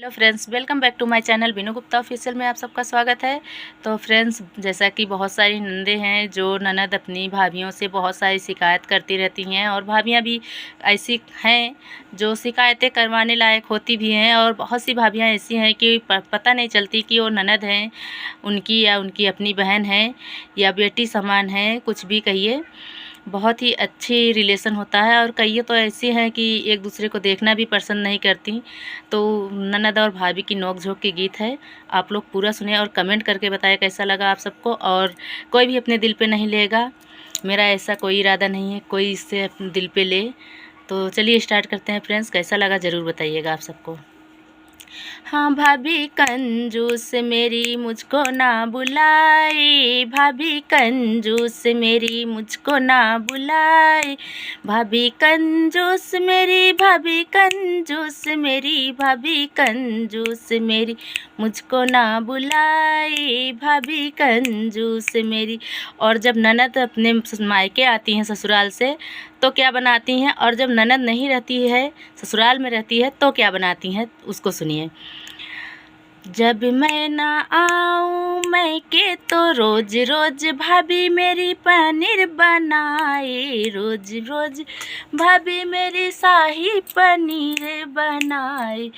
Hello friends, welcome back to my channel Binu Gupta official में आप सबका स्वागत है। तो फ्रेंड्स, जैसा कि बहुत सारी नंदे हैं जो ननद अपनी भाभीयों से बहुत सारी शिकायत करती रहती हैं, और भाभियां भी ऐसी हैं जो शिकायतें करवाने लायक होती भी हैं, और बहुत सी भाभियां ऐसी हैं कि पता नहीं चलती कि वो ननद हैं उनकी या उनकी अपनी बहन है या बेटी समान है, कुछ भी कहिए। बहुत ही अच्छी रिलेशन होता है, और कई तो ऐसी हैं कि एक दूसरे को देखना भी पसंद नहीं करती। तो ननद और भाभी की नोक-झोंक के गीत है, आप लोग पूरा सुनिए और कमेंट करके बताएं कैसा लगा आप सबको। और कोई भी अपने दिल पे नहीं लेगा, मेरा ऐसा कोई इरादा नहीं है कोई इससे अपने दिल पे ले। तो चलिए स्टार्ट करते हैं फ्रेंड्स, कैसा लगा ज़रूर बताइएगा आप सबको। हाँ भाभी कंजूस मेरी मुझको ना बुलाए, भाभी कंजूस मेरी मुझको ना बुलाए, भाभी कंजूस मेरी, भाभी कंजूस मेरी, भाभी कंजूस मेरी मुझको ना बुलाए, भाभी कंजूस मेरी। और जब ननद अपने मायके आती हैं ससुराल से तो क्या बनाती हैं, और जब ननद नहीं रहती है ससुराल में रहती है तो क्या बनाती हैं, उसको सुनिए। जब मैं ना आऊँ मैके तो रोज रोज भाभी मेरी पनीर बनाए, रोज रोज भाभी मेरी शाही पनीर बनाए।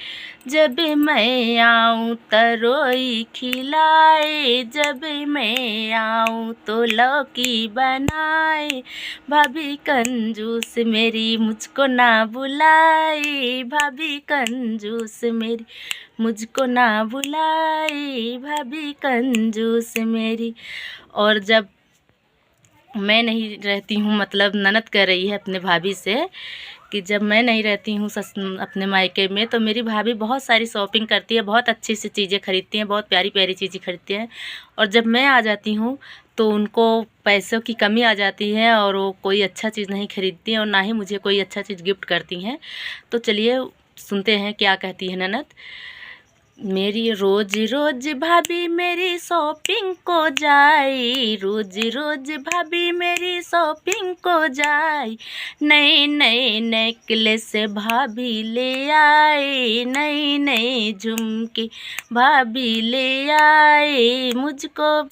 जब मैं आऊँ तरोई खिलाए, जब मैं आऊँ तो लौकी बनाए, भाभी कंजूस मेरी मुझको ना बुलाए, भाभी कंजूस मेरी मुझको ना बुलाए, भाभी कंजूस मेरी। और जब मैं नहीं रहती हूँ, मतलब ननद कह रही है अपने भाभी से कि जब मैं नहीं रहती हूँ अपने मायके में तो मेरी भाभी बहुत सारी शॉपिंग करती है, बहुत अच्छी सी चीज़ें खरीदती हैं, बहुत प्यारी प्यारी चीज़ें खरीदती हैं। और जब मैं आ जाती हूँ तो उनको पैसों की कमी आ जाती है और वो कोई अच्छा चीज़ नहीं खरीदती हैं, और ना ही मुझे कोई अच्छा चीज़ गिफ्ट करती हैं। तो चलिए सुनते हैं क्या कहती है ननद। मेरी रोज रोज भाभी मेरी शॉपिंग को जाए, रोज रोज भाभी मेरी शॉपिंग को जाए, नए नए नेकलेस भाभी ले आए, नए नए झुमके भाभी ले आए मुझको।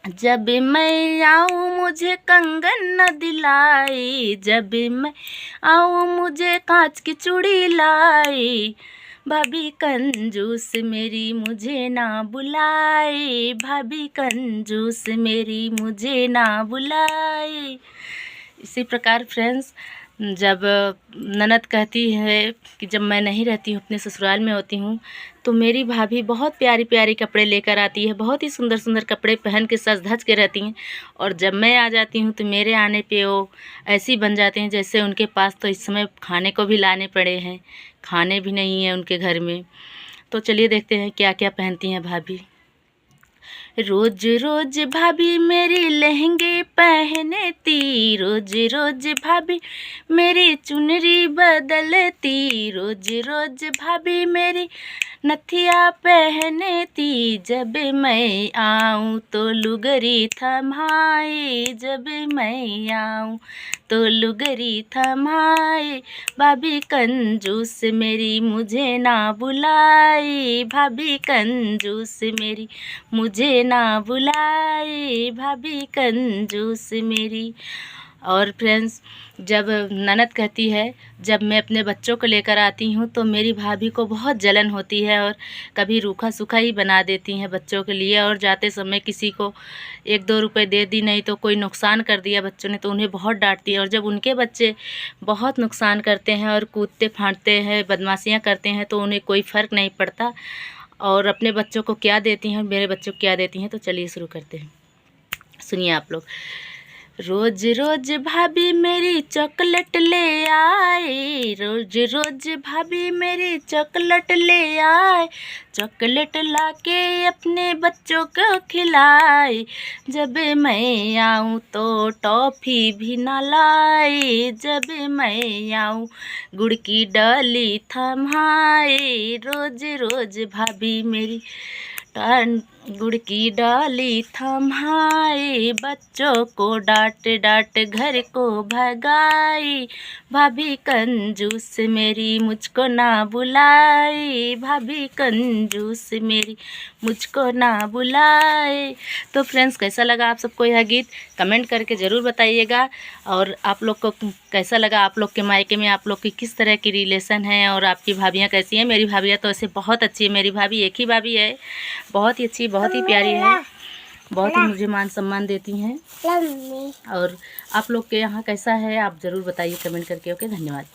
जब मैं आऊँ मुझे कंगन न दिलाए, जब मैं आऊँ मुझे कांच की चूड़ी लाए, भाभी कंजूस मेरी मुझे ना बुलाए, भाभी कंजूस मेरी मुझे ना बुलाए। इसी प्रकार फ्रेंड्स, जब ननद कहती है कि जब मैं नहीं रहती हूँ अपने ससुराल में होती हूँ तो मेरी भाभी बहुत प्यारी प्यारी कपड़े लेकर आती है, बहुत ही सुंदर सुंदर कपड़े पहन के सज धज के रहती हैं। और जब मैं आ जाती हूँ तो मेरे आने पे वो ऐसी बन जाते हैं जैसे उनके पास तो इस समय खाने को भी लाने पड़े हैं, खाने भी नहीं है उनके घर में। तो चलिए देखते हैं क्या क्या पहनती हैं भाभी। रोज रोज भाभी मेरी लहंगे पहनती, रोज रोज भाभी मेरी चुनरी बदलती, रोज रोज भाभी मेरी नथिया पहनती, जब मैं आऊँ तो लुगरी थमाए, जब मैं आऊँ तो लुगरी थमाए, भाभी कंजूस मेरी मुझे ना बुलाए, भाभी कंजूस मेरी मुझे ना बुलाए, भाभी कंजूस मेरी। और फ्रेंड्स, जब ननद कहती है जब मैं अपने बच्चों को लेकर आती हूँ तो मेरी भाभी को बहुत जलन होती है, और कभी रूखा सूखा ही बना देती हैं बच्चों के लिए, और जाते समय किसी को 1-2 रुपए दे दी, नहीं तो कोई नुकसान कर दिया बच्चों ने तो उन्हें बहुत डांटती है। और जब उनके बच्चे बहुत नुकसान करते हैं और कूदते फांटते हैं, बदमाशियाँ करते हैं, तो उन्हें कोई फ़र्क नहीं पड़ता। और अपने बच्चों को क्या देती हैं, मेरे बच्चों को क्या देती हैं, तो चलिए शुरू करते हैं, सुनिए आप लोग। रोज रोज भाभी मेरी चॉकलेट ले आए, रोज रोज भाभी मेरी चॉकलेट ले आए, चॉकलेट लाके अपने बच्चों को खिलाए, जब मैं आऊँ तो टॉफ़ी भी ना लाए, जब मैं आऊँ गुड़ की डाली थमाए, रोज रोज भाभी मेरी गुड़ की डाली थमाए, बच्चों को डांट डांट घर को भगाई। भाभी कंजूस मेरी मुझको ना बुलाए, भाभी कंजूस मेरी मुझको ना बुलाए। तो फ्रेंड्स, कैसा लगा आप सबको यह गीत कमेंट करके ज़रूर बताइएगा। और आप लोग को कैसा लगा, आप लोग के मायके में आप लोग की किस तरह की रिलेशन है और आपकी भाभियाँ कैसी हैं। मेरी भाभियाँ तो ऐसे बहुत अच्छी है। मेरी भाभी एक ही भाभी है, बहुत ही अच्छी, बहुत ही प्यारी है, बहुत ही मुझे मान सम्मान देती हैं। और आप लोग के यहाँ कैसा है आप ज़रूर बताइए कमेंट करके। ओके, धन्यवाद।